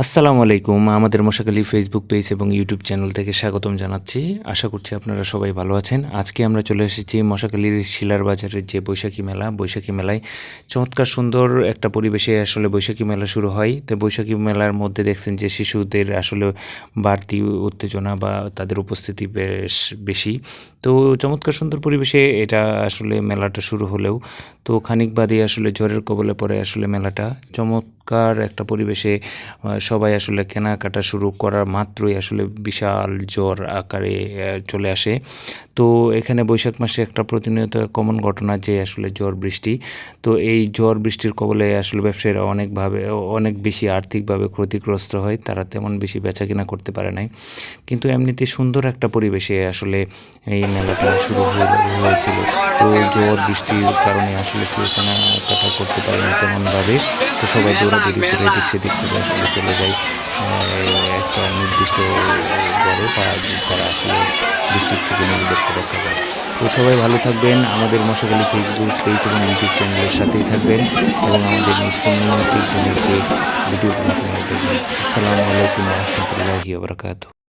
আসসালামু আলাইকুম। আমাদের মশাখালী ফেসবুক পেজ এবং ইউটিউব চ্যানেল থেকে স্বাগতম জানাচ্ছি। আশা করছি আপনারা সবাই ভালো আছেন। আজকে আমরা চলে এসেছি মশাখালীর শিলার বাজারের যে বৈশাখী মেলা, বৈশাখী মেলায় চমৎকার সুন্দর একটা পরিবেশে আসলে বৈশাখী মেলা শুরু হয়। তো বৈশাখী মেলার মধ্যে দেখছেন যে শিশুদের আসলে বাড়তি উত্তেজনা বা তাদের উপস্থিতি বেশ বেশি। তো চমৎকার সুন্দর পরিবেশে এটা আসলে মেলাটা শুরু হলেও তো খানিক বাদে আসলে ঝড়ের কবলে পড়ে আসলে মেলাটা চমৎকার একটা পরিবেশে সবাই আসলে কেনাকাটা শুরু করার মাত্রই আসলে বিশাল ঝড় আকারে চলে আসে। তো এখানে বৈশাখ মাসে একটা প্রতিনিয়ত কমন ঘটনা যে আসলে ঝড় বৃষ্টি। তো এই ঝড় বৃষ্টির কবলে আসলে ব্যবসায়ীরা অনেক বেশি আর্থিকভাবে ক্ষতিগ্রস্ত হয়। তারা তেমন বেশি বেচাকেনা করতে পারে নাই। কিন্তু এমনিতে সুন্দর একটা পরিবেশে আসলে এই মেলাটা শুরু হয়েছিল। তো ঝড় বৃষ্টির কারণে আসলে কেউ কেনাকাটা করতে পারেনি তেমনভাবে। তো সবাই দৌড়াদৌড়ি করে এদিক সেদিক করে আসলে চলে যায় একটা নির্দিষ্ট ঘরে তারা আসলে বৃষ্টির থেকে নিজেদেরকে রক্ষা করে। তো সবাই ভালো থাকবেন, আমাদের মশাখালী ফেসবুক পেজ এবং ইউটিউব চ্যানেলের সাথেই থাকবেন এবং আমাদের নিত্যদিনের যে ভিডিওগুলো আপনারা দেখবেন। আসসালামু আলাইকুম রহমতুল্লাহি ওয়া বারাকাতুহু।